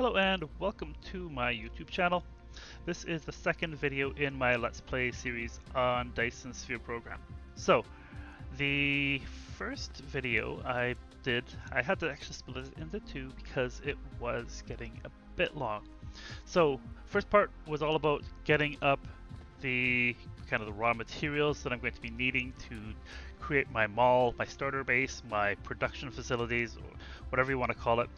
Hello and welcome to my YouTube channel. This is the second video in my Let's Play series on Dyson Sphere Program. So, the first video I did, I had to actually split it into two because it was getting a bit long. So, first part was all about getting up the kind of the raw materials that I'm going to be needing to create my mall, my starter base, my production facilities, or whatever you want to call it.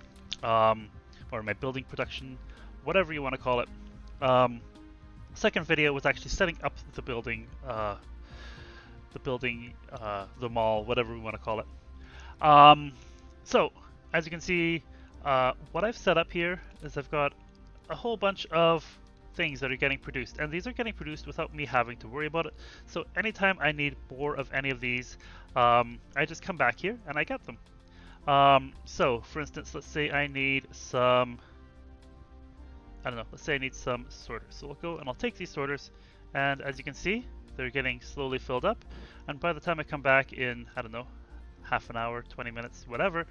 Or my building production, whatever you want to call it. Second video was actually setting up the building, the mall, whatever we want to call it. So, as you can see, what I've set up here is I've got a whole bunch of things that are getting produced, and these are getting produced without me having to worry about it. So anytime I need more of any of these, I just come back here and I get them. So, for instance, let's say I need some, let's say I need some sorters. So we'll go and I'll take these sorters, and as you can see, they're getting slowly filled up. And by the time I come back in, half an hour, 20 minutes, whatever,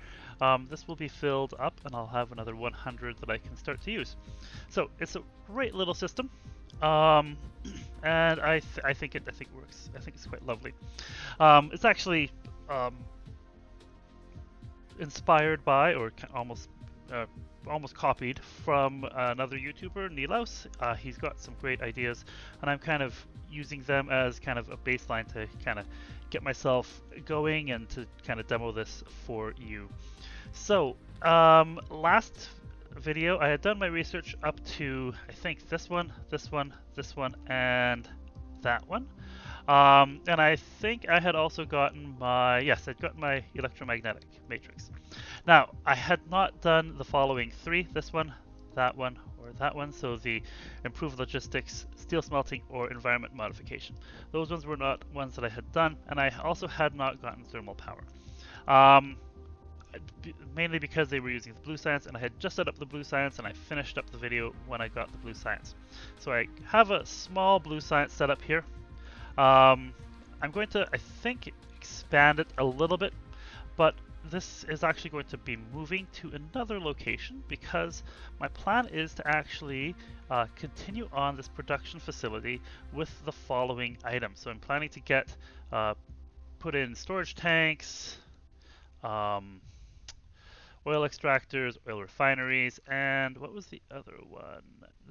this will be filled up and I'll have another 100 that I can start to use. So it's a great little system. And I think it works. I think it's quite lovely. It's actually, inspired by, or almost copied from another YouTuber, Nilaus. He's got some great ideas, and I'm kind of using them as kind of a baseline to kind of get myself going and to kind of demo this for you. So, last video I had done my research up to, I think, this one, and that one. And I think I had also gotten my, I'd gotten my electromagnetic matrix. Now, I had not done the following three, this one, or that one, so the improved logistics, steel smelting, or environment modification. Those ones were not ones that I had done, and I also had not gotten thermal power. Mainly because they were using the blue science, and I had just set up the blue science, and I finished up the video when I got the blue science. So I have a small blue science set up here. I'm going to, I think, expand it a little bit, but this is actually going to be moving to another location because my plan is to actually continue on this production facility with the following items. So I'm planning to get, put in storage tanks, oil extractors, oil refineries, and what was the other one?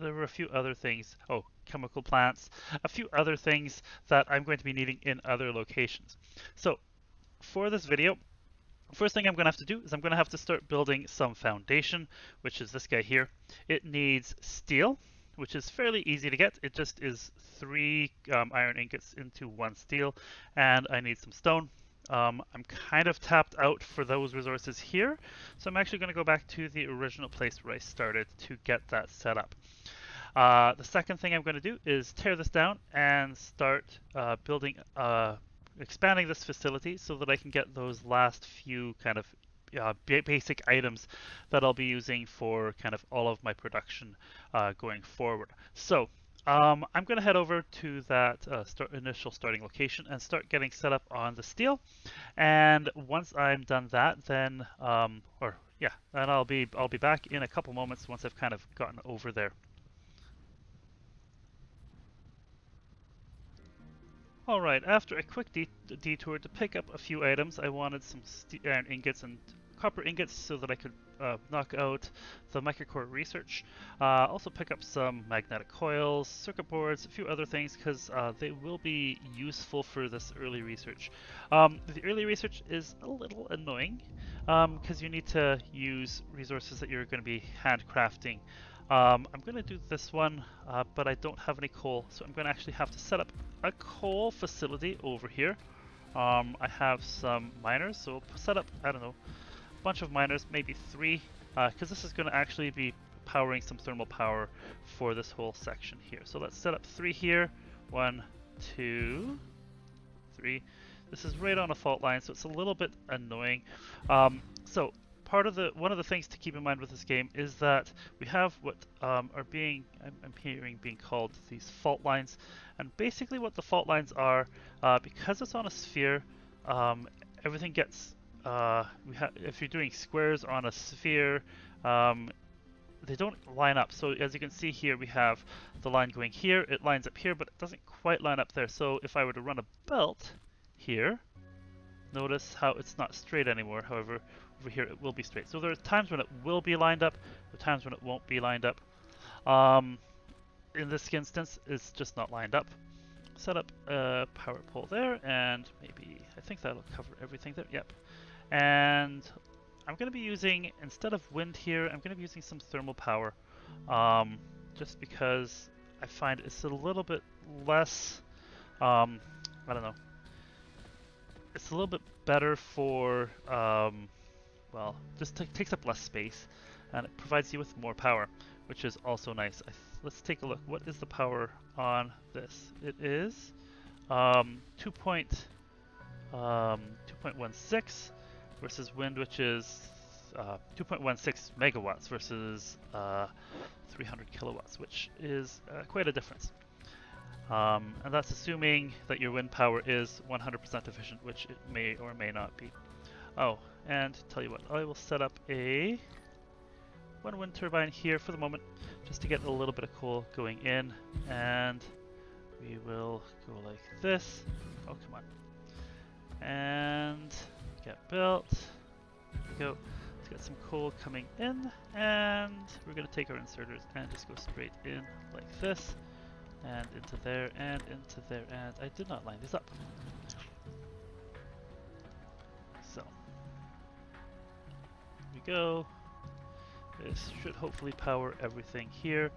There were a few other things. Oh, chemical plants, a few other things that I'm going to be needing in other locations. So for this video, first thing I'm going to have to do is I'm going to have to start building some foundation, which is this guy here. It needs steel, which is fairly easy to get. It just is 3 iron ingots into 1 steel, and I need some stone. I'm kind of tapped out for those resources here, so I'm actually going to go back to the original place where I started to get that set up. The second thing I'm going to do is tear this down and start expanding this facility so that I can get those last few kind of basic items that I'll be using for kind of all of my production going forward. So I'm going to head over to that initial starting location and start getting set up on the steel. And once I'm done that, then and I'll be back in a couple moments once I've kind of gotten over there. All right, after a quick detour to pick up a few items, I wanted some iron ingots and copper ingots so that I could knock out the microcore research. Also pick up some magnetic coils, circuit boards, a few other things because they will be useful for this early research. The early research is a little annoying because you need to use resources that you're going to be handcrafting. I'm going to do this one, but I don't have any coal, so I'm going to actually have to set up a coal facility over here. I have some miners, so we'll set up, a bunch of miners, maybe 3, because this is going to actually be powering some thermal power for this whole section here. So let's set up 3 here. 1, 2, 3. This is right on a fault line, so it's a little bit annoying. So one of the things to keep in mind with this game is that we have what I'm hearing being called these fault lines, and basically what the fault lines are, because it's on a sphere, everything gets if you're doing squares on a sphere, they don't line up. So as you can see here, we have the line going here. It lines up here, but it doesn't quite line up there. So if I were to run a belt here, notice how it's not straight anymore. However, over here it will be straight. So there are times when it will be lined up, there are times when it won't be lined up. In this instance, it's just not lined up. Set up a power pole there, and maybe, I think that'll cover everything there. Yep. And I'm going to be using, instead of wind here, I'm going to be using some thermal power. Just because I find it's a little bit less, I don't know, it's a little bit better for, well, just takes up less space, and it provides you with more power, which is also nice. Let's take a look. What is the power on this? It is 2.16 versus wind, which is 2.16 megawatts versus 300 kilowatts, which is quite a difference. And that's assuming that your wind power is 100% efficient, which it may or may not be. Oh, and tell you what, I will set up one wind turbine here for the moment, just to get a little bit of coal going in, and we will go like this. Oh, come on. And get built. There we go. Let's get some coal coming in, and we're going to take our inserters and just go straight in like this, and into there, and into there, and I did not line these up. So, here we go. This should hopefully power everything here.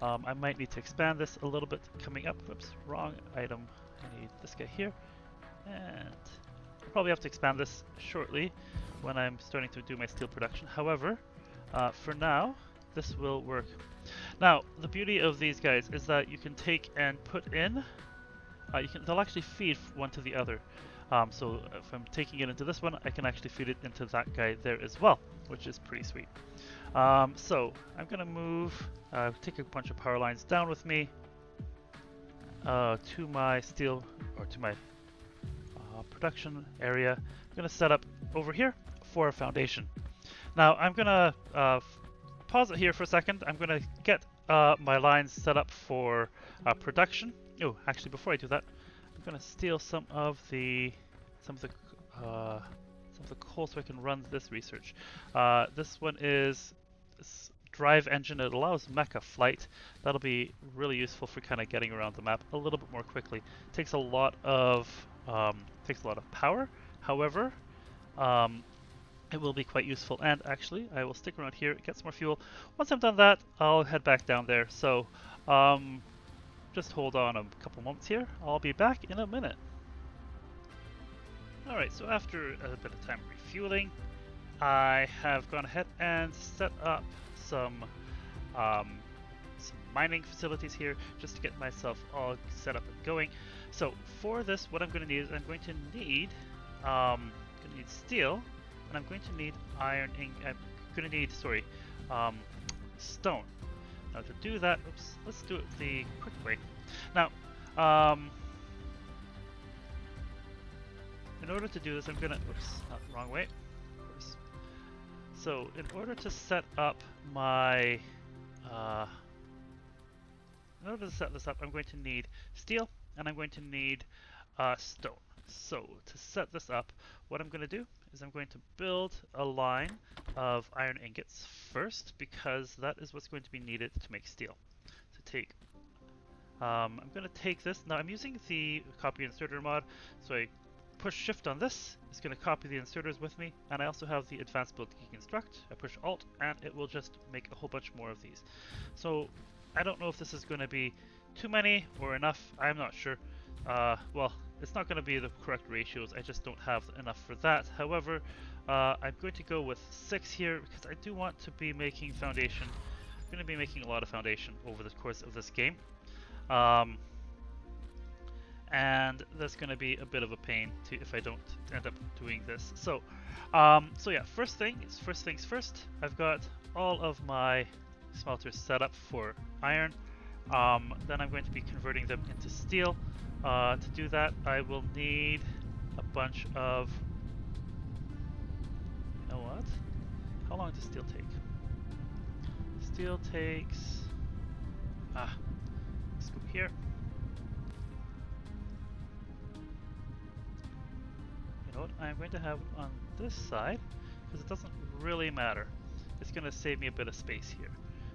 I might need to expand this a little bit coming up. Whoops, wrong item. I need this guy here. And I'll probably have to expand this shortly when I'm starting to do my steel production. However, for now, this will work. Now, the beauty of these guys is that you can take and put in, they'll actually feed one to the other. So if I'm taking it into this one, I can actually feed it into that guy there as well, which is pretty sweet. So I'm gonna move, take a bunch of power lines down with me to my steel, or to my production area. I'm gonna set up over here for a foundation. Now I'm gonna pause it here for a second. I'm gonna get my lines set up for production. Oh, actually, before I do that, I'm gonna steal some of the coal so I can run this research. This one is this drive engine. It allows mecha flight. That'll be really useful for kind of getting around the map a little bit more quickly. Takes a lot of power. However, it will be quite useful. And actually, I will stick around here, get some more fuel. Once I've done that, I'll head back down there. So, just hold on a couple moments here. I'll be back in a minute. Alright, so after a bit of time refueling, I have gone ahead and set up some mining facilities here just to get myself all set up and going. So for this, what I'm going to need is I'm going to need steel, and I'm going to need iron. I'm going to need stone. Now to do that, oops, let's do it the quick way. Now, in order to do this, I'm gonna, oops, not the wrong way, of course. So, in order to set up my, in order to set this up, I'm going to need steel, and I'm going to need stone. So, to set this up, what I'm going to do is I'm going to build a line of iron ingots first, because that is what's going to be needed to make steel. To take, I'm going to take this, now I'm using the copy inserter mod, so I push shift on this, it's going to copy the inserters with me, and I also have the advanced build deconstruct. I push alt and it will just make a whole bunch more of these. So I don't know if this is going to be too many or enough, I'm not sure. Well, it's not going to be the correct ratios, I just don't have enough for that. However, I'm going to go with 6 here because I do want to be making foundation. I'm going to be making a lot of foundation over the course of this game. And that's going to be a bit of a pain if I don't end up doing this. So, so yeah, first things first. I've got all of my smelters set up for iron. Then I'm going to be converting them into steel. To do that, I will need a bunch of. You know what? How long does steel take? steel takes... let's go here. You know what, I'm going to have it on this side, because it doesn't really matter. It's going to save me a bit of space here.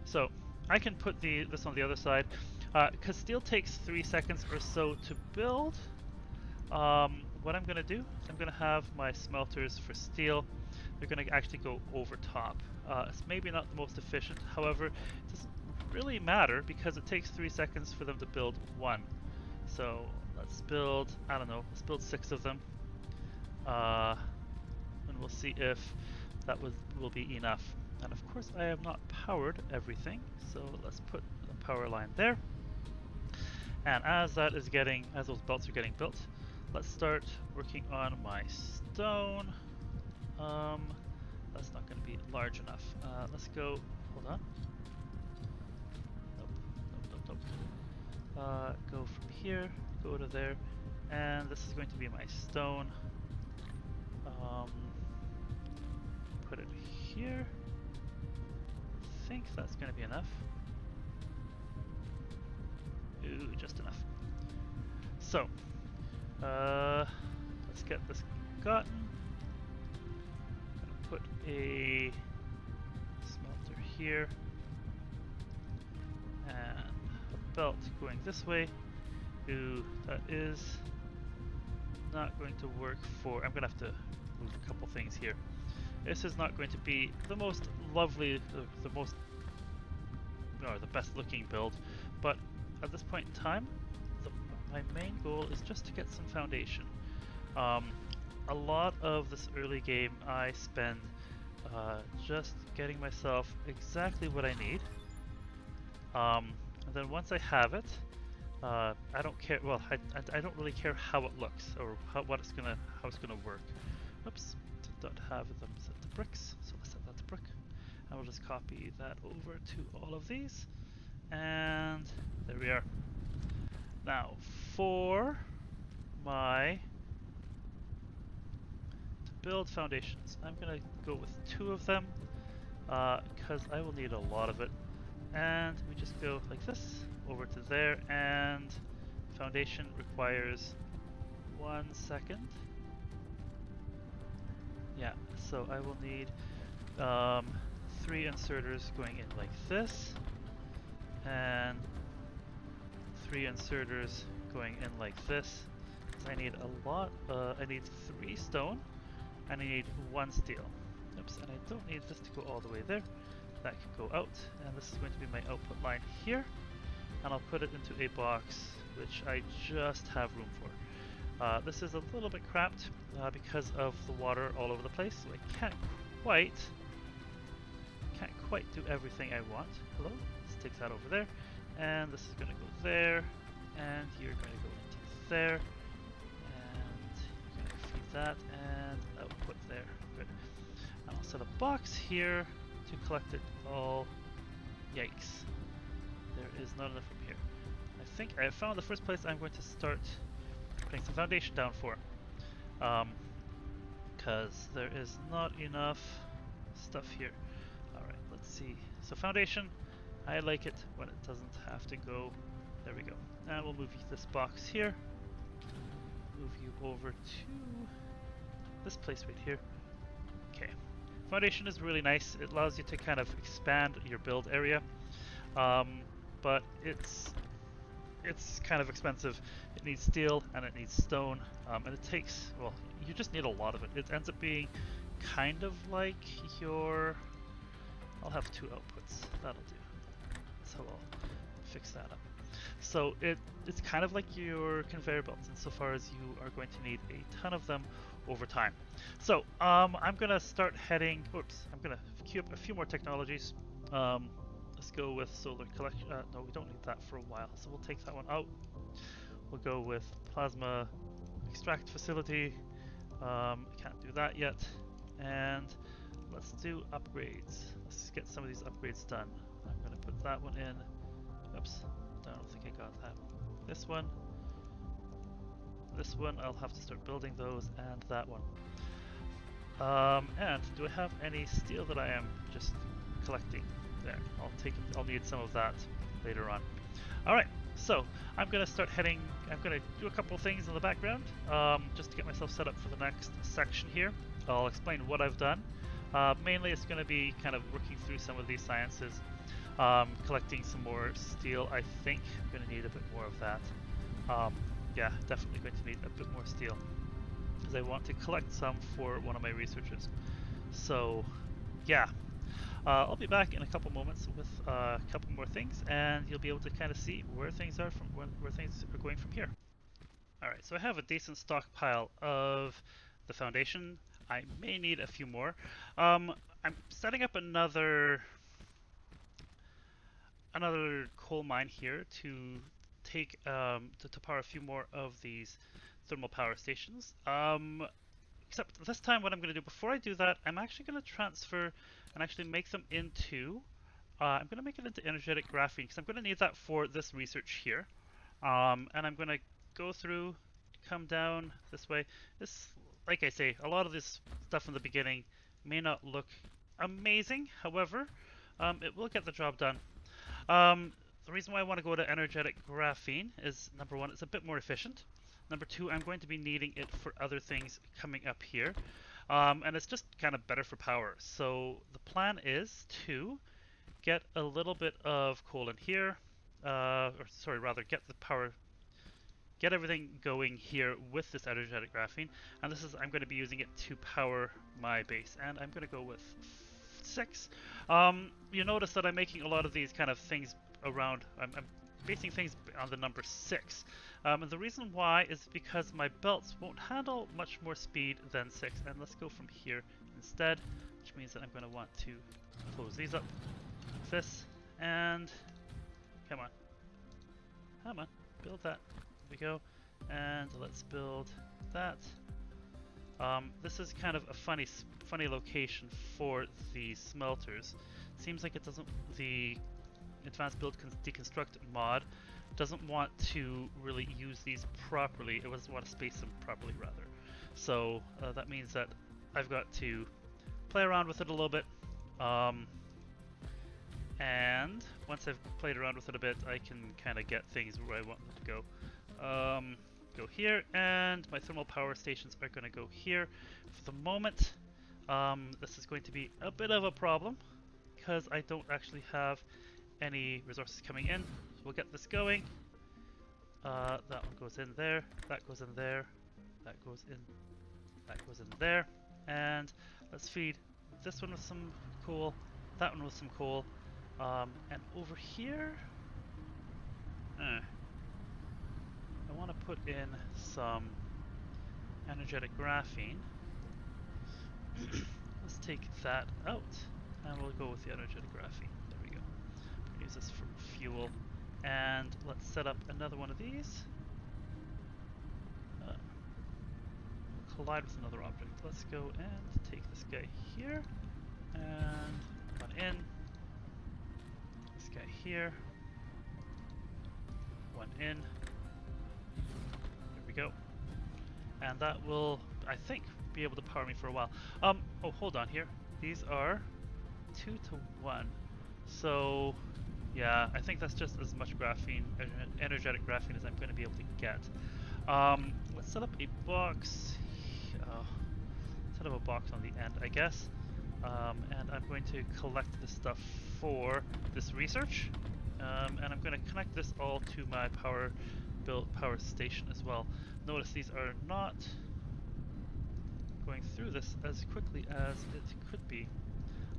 So, I can put this on the other side, because steel takes 3 seconds or so to build. What I'm going to do is I'm going to have my smelters for steel. They're going to actually go over top. It's maybe not the most efficient, however, it doesn't really matter because it takes 3 seconds for them to build one. So let's build, I don't know, let's build 6 of them. And we'll see if that will be enough. And of course I have not powered everything, so let's put a power line there. And as those belts are getting built, let's start working on my stone. That's not going to be large enough. Let's go, hold on. Nope. Go from here, go to there, and this is going to be my stone. Put it here. I think that's going to be enough. Ooh, just enough. So, let's get this gotten. I'm gonna put a smelter here and a belt going this way. Ooh, that is not going to work for. I'm gonna have to move a couple things here. This is not going to be the most lovely, the best looking build, but at this point in time, my main goal is just to get some foundation. A lot of this early game I spend just getting myself exactly what I need, and then once I have it, I don't care. Well, I don't really care how it looks or how it's gonna work. Oops, did not have them set to bricks, so let's set that to brick. And we'll just copy that over to all of these, and there we are. Now for my to build foundations, I'm gonna go with 2 of them because I will need a lot of it. And we just go like this over to there, and foundation requires 1 second. Yeah, so I will need 3 inserters going in like this, and 3 inserters going in like this. I need a lot. I need 3 stone, and I need 1 steel. Oops, and I don't need this to go all the way there. That can go out, and this is going to be my output line here. And I'll put it into a box which I just have room for. This is a little bit cramped because of the water all over the place, so I can't quite do everything I want. Hello? Let's take that over there, and this is going to go there, and you're going to go into there, and you're going to feed that, and output there. Good. And I'll set a box here to collect it all. Yikes. There is not enough from here. I think I found the first place I'm going to start putting some foundation down for. Because there is not enough stuff here. Alright, let's see. So foundation, I like it when it doesn't have to go. There we go. And we'll move this box here. Move you over to this place right here. Okay. Foundation is really nice. It allows you to kind of expand your build area. But it's kind of expensive. It needs steel and it needs stone, and it takes, well, you just need a lot of it. It ends up being kind of like your, I'll have 2 outputs, that'll do. So I'll fix that up. So it's kind of like your conveyor belts insofar as you are going to need a ton of them over time. So I'm gonna start heading, I'm gonna queue up a few more technologies. Let's go with solar collection. No, we don't need that for a while, so we'll take that one out. We'll go with plasma extract facility. Can't do that yet. And let's do upgrades. Let's just get some of these upgrades done. I'm going to put that one in. Oops, I don't think I got that. This one. This one, I'll have to start building those, and that one. And do I have any steel that I am just collecting? There, I'll need some of that later on. All right, so I'm gonna start heading. I'm gonna do a couple things in the background, just to get myself set up for the next section here. I'll explain what I've done. Mainly, it's gonna be kind of working through some of these sciences, collecting some more steel. I think I'm gonna need a bit more of that. Yeah, definitely going to need a bit more steel because I want to collect some for one of my researches. So, yeah. I'll be back in a couple moments with a couple more things, and you'll be able to kind of see where things are from where things are going from here. All right, so I have a decent stockpile of the foundation. I may need a few more. I'm setting up another coal mine here to take to power a few more of these thermal power stations. Except this time, what I'm going to do before I do that, I'm actually going to transfer and actually make them into. I'm going to make it into energetic graphene because I'm going to need that for this research here. And I'm going to go through, come down this way. This, like I say, a lot of this stuff in the beginning may not look amazing. However, it will get the job done. The reason why I want to go to energetic graphene is number one, it's a bit more efficient. Number two, I'm going to be needing it for other things coming up here. And it's just kind of better for power. So the plan is to get a little bit of coal in here, or sorry, rather get the power, get everything going here with this energetic graphene. And this is, I'm going to be using it to power my base. And I'm going to go with 6. You notice that I'm making a lot of these kind of things around, I'm basing things on the number 6. And the reason why is because my belts won't handle much more speed than 6. And let's go from here instead, which means that I'm going to want to close these up like this. And come on. Come on. Build that. There we go. And let's build that. This is kind of a funny location for the smelters. Seems like it doesn't, the advanced build deconstruct mod doesn't want to really use these properly. It doesn't want to space them properly, rather. So that means that I've got to play around with it a little bit. And once I've played around with it a bit, I can kind of get things where I want them to go. Go here, and my thermal power stations are going to go here. For the moment, this is going to be a bit of a problem because I don't actually have any resources coming in. So we'll get this going. That one goes in there, that goes in there, that goes in, that goes in there. And let's feed this one with some coal, that one with some coal. And over here, I want to put in some energetic graphene. Let's take that out, and we'll go with the energetic graphene. There we go. Use this for fuel, and let's set up another one of these. Collide with another object. Let's go and take this guy here, and one in. This guy here, one in. There we go. And that will, I think, be able to power me for a while. Oh, hold on here. These are 2 to 1. So, yeah, I think that's just as much graphene, energetic graphene, as I'm going to be able to get. Let's set up a box. Set up a box on the end, I guess. And I'm going to collect this stuff for this research. And I'm going to connect this all to my power station as well. Notice these are not going through this as quickly as it could be.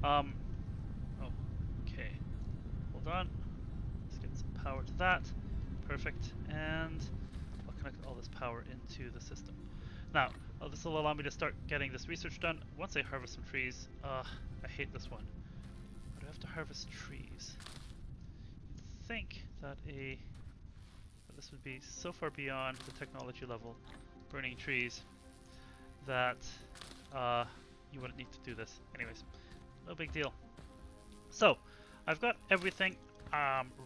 Okay. Hold on. Let's get some power to that. Perfect. And I'll connect all this power into the system. Now, this will allow me to start getting this research done. Once I harvest some trees, I hate this one. But I have to harvest trees. You'd think that this would be so far beyond the technology level, burning trees, that you wouldn't need to do this. Anyways, no big deal. So, I've got everything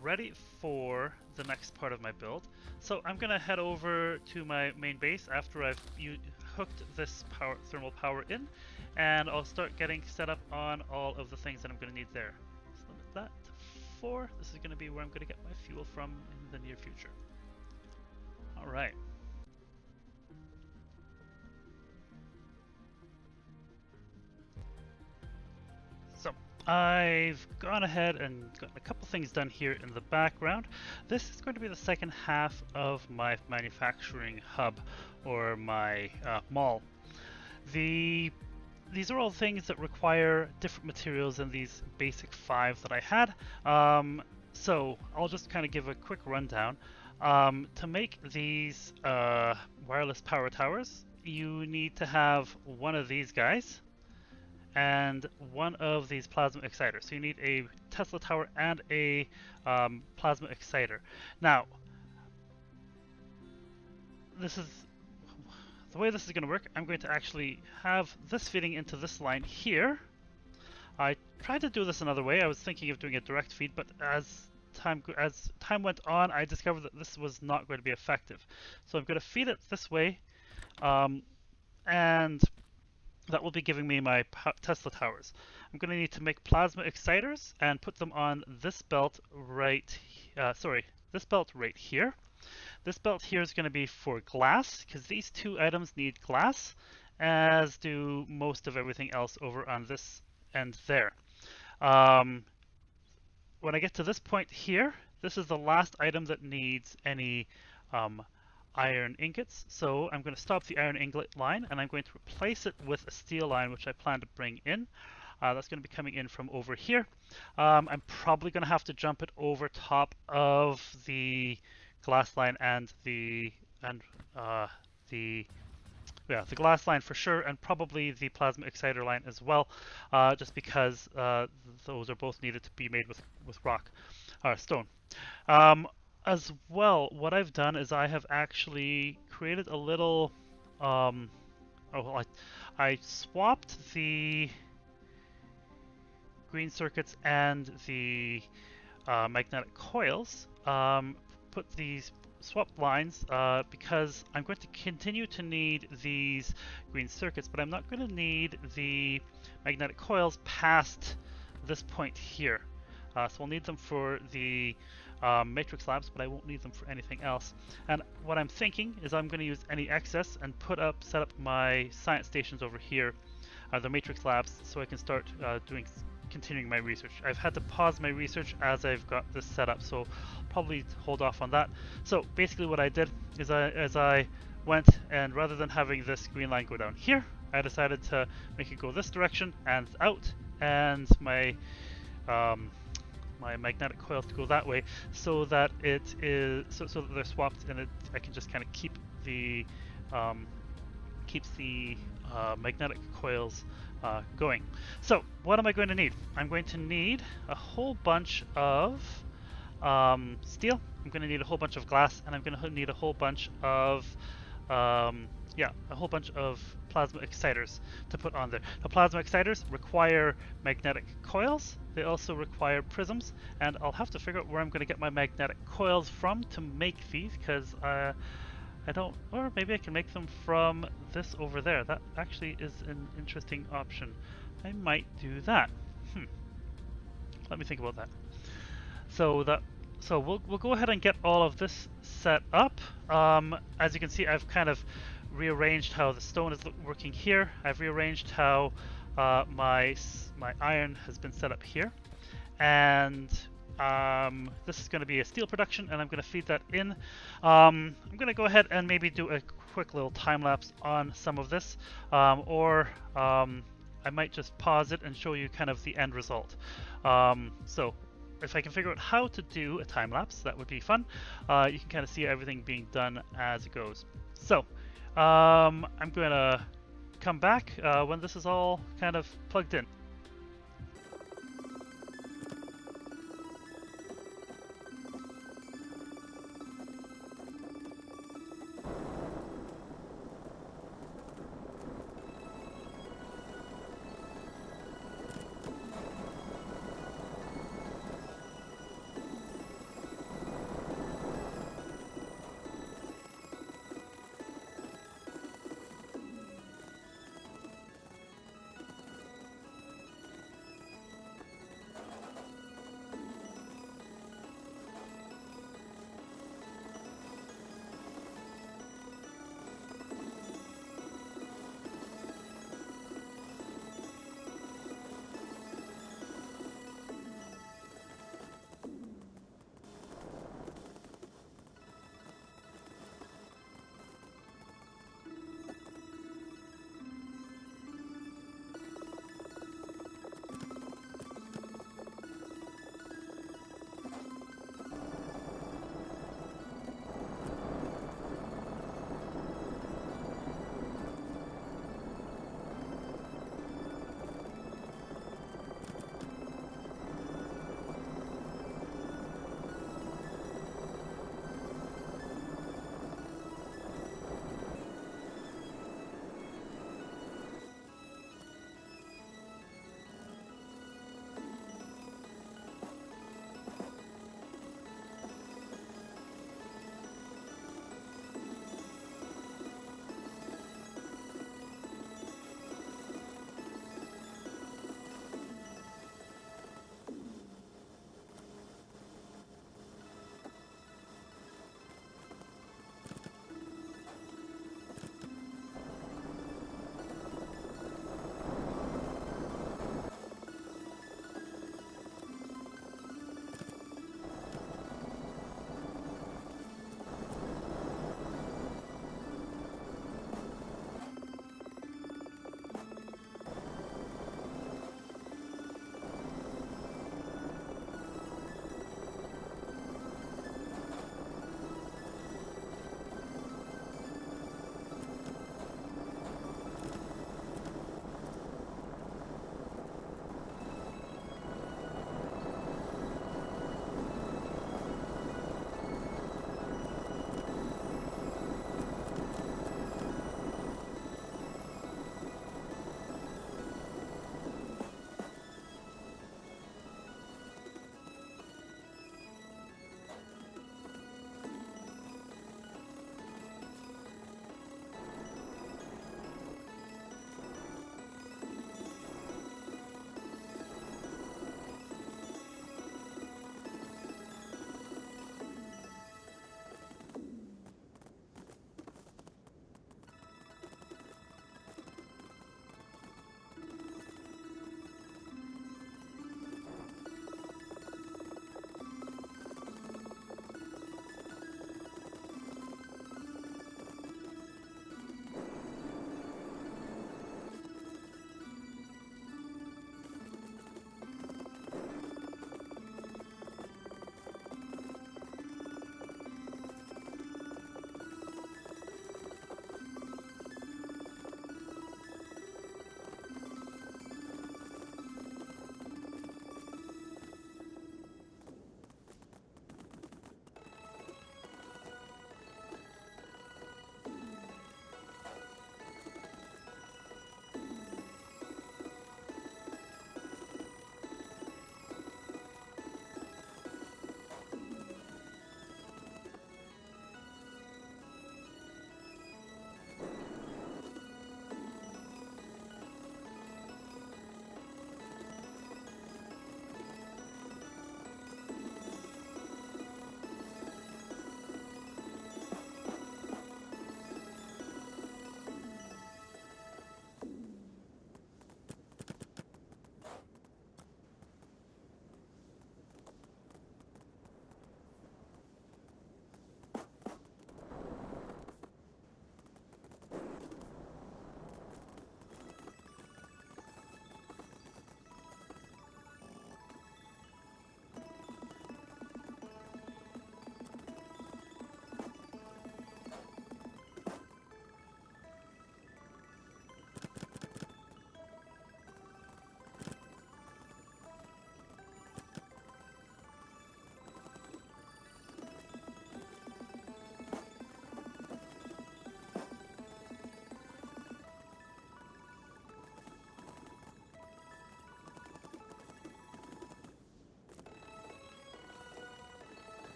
ready for the next part of my build. So I'm gonna head over to my main base after I've hooked this thermal power in, and I'll start getting set up on all of the things that I'm gonna need there. So limit that to 4. This is going to be where I'm going to get my fuel from in the near future. All right. So I've gone ahead and gotten a couple things done here in the background. This is going to be the second half of my manufacturing hub, or my mall. These are all things that require different materials than these basic 5 that I had. So I'll just kind of give a quick rundown. To make these wireless power towers, you need to have one of these guys and one of these plasma exciters. So you need a Tesla tower and a plasma exciter. Now, this is the way this is going to work. I'm going to actually have this fitting into this line here. I tried to do this another way. I was thinking of doing a direct feed, but as time went on, I discovered that this was not going to be effective. So I'm going to feed it this way, and that will be giving me my Tesla towers. I'm going to need to make plasma exciters and put them on this belt right, this belt right here. This belt here is going to be for glass, because these 2 items need glass, as do most of everything else over on this end there. When I get to this point here, this is the last item that needs any iron ingots. So I'm going to stop the iron ingot line, and I'm going to replace it with a steel line, which I plan to bring in. That's going to be coming in from over here. I'm probably going to have to jump it over top of the glass line and the glass line for sure, and probably the plasma exciter line as well, just because those are both needed to be made with rock or stone. As well, what I've done is I have actually created a little. I swapped the green circuits and the magnetic coils. Put these swapped lines because I'm going to continue to need these green circuits, but I'm not going to need the magnetic coils past this point here. So I'll need them for the matrix labs, but I won't need them for anything else. And what I'm thinking is I'm going to use any excess and set up my science stations over here, the matrix labs, so I can start continuing my research. I've had to pause my research as I've got this set up, so probably hold off on that. So basically what I did is I went, and rather than having this green line go down here, I decided to make it go this direction and out, and my my magnetic coils to go that way, so that it is so that they're swapped, and I can just kind of keep the keeps the magnetic coils going. So what am I going to need? I'm going to need a whole bunch of steel. I'm going to need a whole bunch of glass, and I'm going to need a whole bunch of plasma exciters to put on there. Now, plasma exciters require magnetic coils. They also require prisms, and I'll have to figure out where I'm going to get my magnetic coils from to make these, because I don't, or maybe I can make them from this over there. That actually is an interesting option. I might do that. Let me think about that. So we'll go ahead and get all of this set up. As you can see, I've kind of rearranged how the stone is working here. I've rearranged how my iron has been set up here, and this is going to be a steel production, and I'm going to feed that in. I'm going to go ahead and maybe do a quick little time lapse on some of this, or I might just pause it and show you kind of the end result. So if I can figure out how to do a time lapse, that would be fun. You can kind of see everything being done as it goes. So I'm going to come back when this is all kind of plugged in.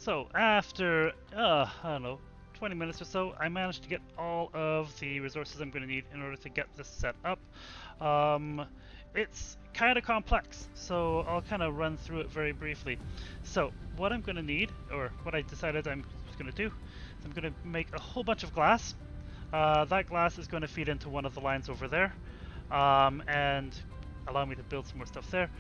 So after, I don't know, 20 minutes or so, I managed to get all of the resources I'm going to need in order to get this set up. It's kind of complex, so I'll kind of run through it very briefly. So what I'm going to need, or what I decided I was going to do, is I'm going to make a whole bunch of glass. That glass is going to feed into one of the lines over there, and allow me to build some more stuff there.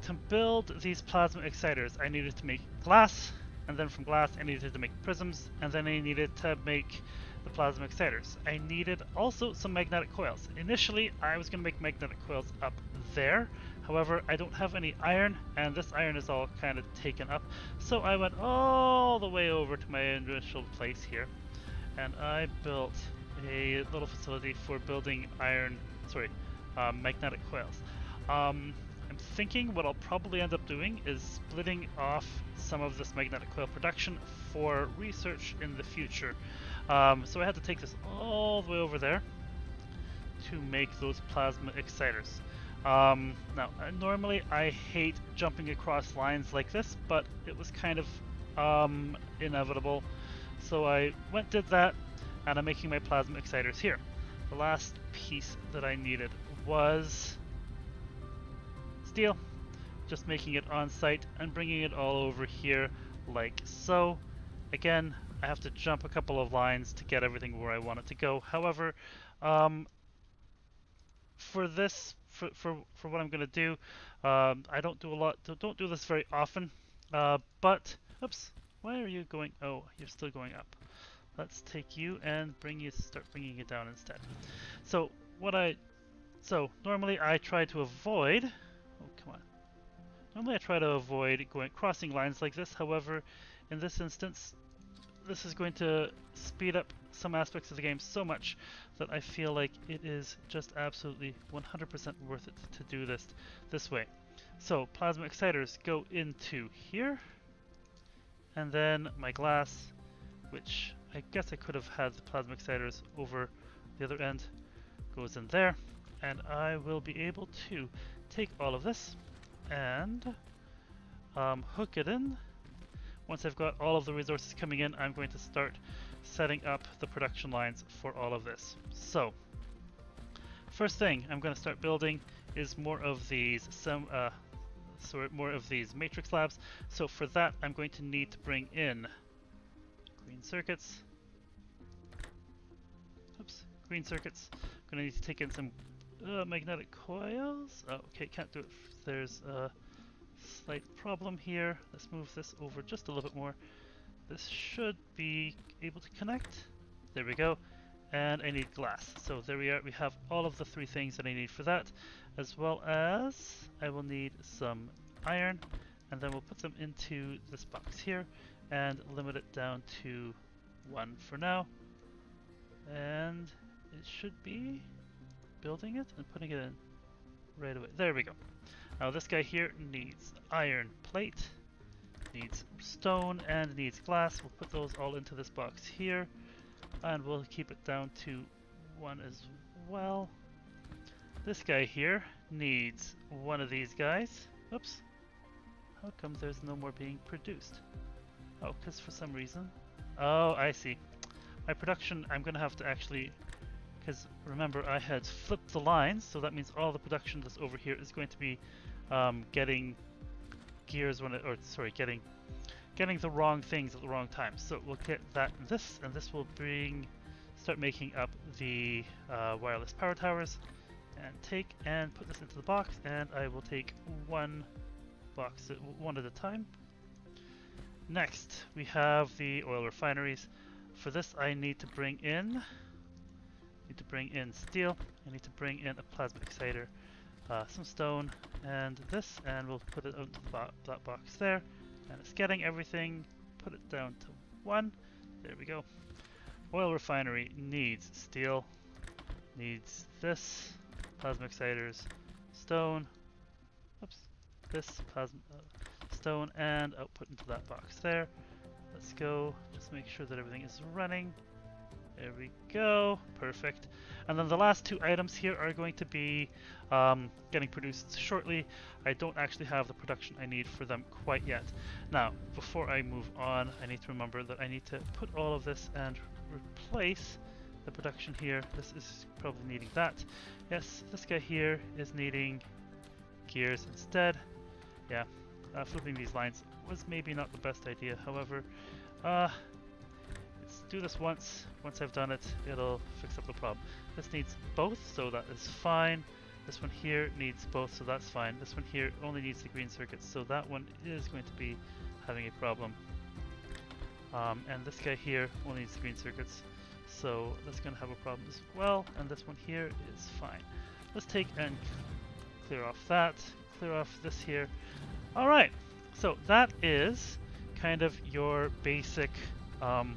To build these plasma exciters, I needed to make glass, and then from glass I needed to make prisms, and then I needed to make the plasma exciters. I needed also some magnetic coils. Initially, I was going to make magnetic coils up there. However, I don't have any iron, and this iron is all kind of taken up. So I went all the way over to my initial place here, and I built a little facility for building magnetic coils. I'm thinking what I'll probably end up doing is splitting off some of this magnetic coil production for research in the future. So I had to take this all the way over there to make those plasma exciters. Now, normally I hate jumping across lines like this, but it was kind of inevitable. So I did that, and I'm making my plasma exciters here. The last piece that I needed was steel, just making it on site and bringing it all over here like so. Again, I have to jump a couple of lines to get everything where I want it to go. However, for this, for what I'm gonna do, I don't do this very often. But oops, why are you going? Oh, you're still going up. Let's take you and start bringing it down instead. So normally I try to avoid. Oh, come on. Normally I try to avoid crossing lines like this. However, in this instance, this is going to speed up some aspects of the game so much that I feel like it is just absolutely 100% worth it to do this way. So plasma exciters go into here, and then my glass, which I guess I could have had the plasma exciters over the other end, goes in there, and I will be able to take all of this and hook it in. Once I've got all of the resources coming in, I'm going to start setting up the production lines for all of this. So, first thing I'm going to start building is more of these matrix labs. So for that, I'm going to need to bring in green circuits. Oops, green circuits. I'm going to need to take in some magnetic coils. Oh, okay, can't do it. There's a slight problem here. Let's move this over just a little bit more. This should be able to connect. There we go. And I need glass. So there we are. We have all of the three things that I need for that, as well as I will need some iron, and then we'll put them into this box here and limit it down to 1 for now. And it should be building it and putting it in right away. There we go. Now this guy here needs iron plate, needs stone, and needs glass. We'll put those all into this box here, and we'll keep it down to 1 as well. This guy here needs one of these guys. Oops. How come there's no more being produced? Oh, because for some reason... Oh, I see. My production, I'm going to have to actually... Because remember, I had flipped the lines, so that means all the production that's over here is going to be getting gears when it, or sorry, getting the wrong things at the wrong time. So we'll get that and this will start making up the wireless power towers, and put this into the box, and I will take one box one at a time. Next, we have the oil refineries. For this, I need to bring in steel. I need to bring in a plasma exciter, some stone, and this, and we'll put it into that box there. And it's getting everything. Put it down to 1. There we go. Oil refinery needs steel, needs this, plasma exciters, stone. Oops, this plasma stone, and output into that box there. Let's go. Just make sure that everything is running. There we go. Perfect. And then the last two items here are going to be getting produced shortly. I don't actually have the production I need for them quite yet. Now, before I move on, I need to remember that I need to put all of this and replace the production here. This is probably needing that. Yes, this guy here is needing gears instead. Yeah, flipping these lines was maybe not the best idea. However, let's do this once. Once I've done it, it'll fix up the problem. This needs both, so that is fine. This one here needs both, so that's fine. This one here only needs the green circuits, so that one is going to be having a problem. And this guy here only needs the green circuits, so that's going to have a problem as well. And this one here is fine. Let's take and clear off that, clear off this here. All right, so that is kind of your basic, well,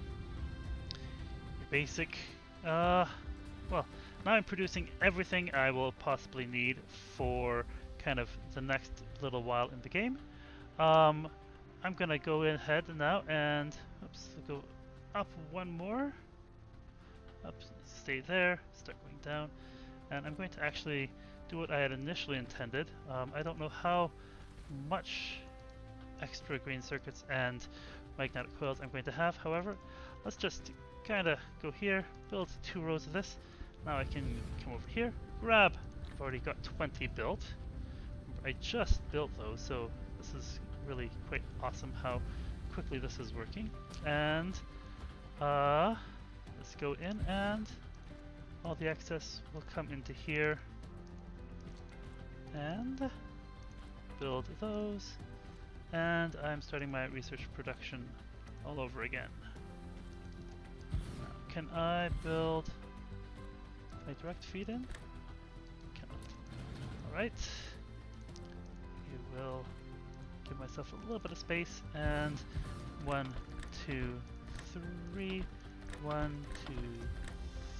now I'm producing everything I will possibly need for kind of the next little while in the game. I'm gonna go ahead now and, oops, go up one more, up, stay there, start going down, and I'm going to actually do what I had initially intended. I don't know how much extra green circuits and magnetic coils I'm going to have. However, let's just kind of go here, build 2 rows of this. Now I can come over here, grab, I've already got 20 built. I just built those, so this is really quite awesome how quickly this is working. And let's go in, and all the excess will come into here and build those. And I'm starting my research production all over again. Now, can I build my direct feed in? Cannot. Alright. You will give myself a little bit of space, and 1, 2, 3, 1,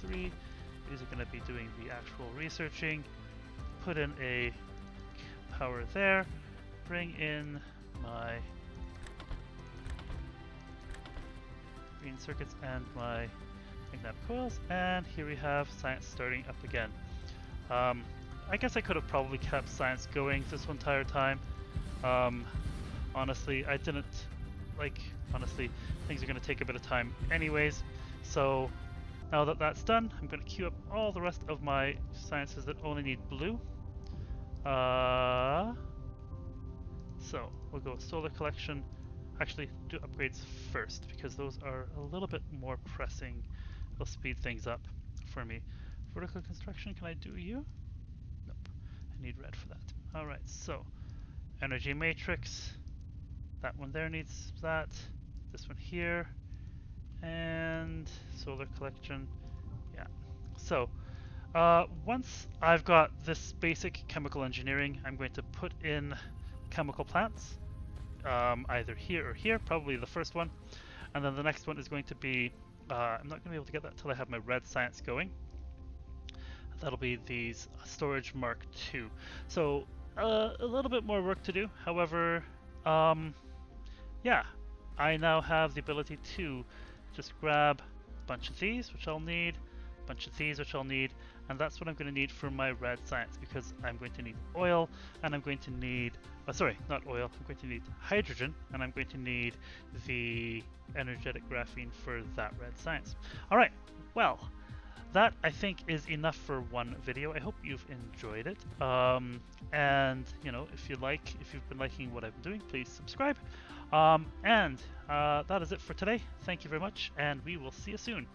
2, 3. These are going to be doing the actual researching. Put in a power there. Bring in my green circuits and my magnetic coils, and here we have science starting up again. I guess I could have probably kept science going this entire time. Honestly, I didn't, honestly, things are going to take a bit of time anyways, so now that that's done, I'm going to queue up all the rest of my sciences that only need blue. So we'll go with solar collection. Actually, do upgrades first because those are a little bit more pressing. They'll speed things up for me. Vertical construction, can I do you? Nope. I need red for that. Alright, so energy matrix. That one there needs that. This one here. And solar collection. Yeah. So once I've got this basic chemical engineering, I'm going to put in chemical plants, either here or here, probably the first one, and then the next one is going to be, I'm not going to be able to get that until I have my red science going. That'll be the storage Mark II. So a little bit more work to do, however, yeah, I now have the ability to just grab a bunch of these, which I'll need, a bunch of these, which I'll need, and that's what I'm going to need for my red science, because I'm going to need oil, and I'm going to need, sorry, not oil, I'm going to need hydrogen, and I'm going to need the energetic graphene for that red science. Alright, well, that I think is enough for one video. I hope you've enjoyed it, and you know, if you've been liking what I've been doing, please subscribe, and that is it for today. Thank you very much, and we will see you soon.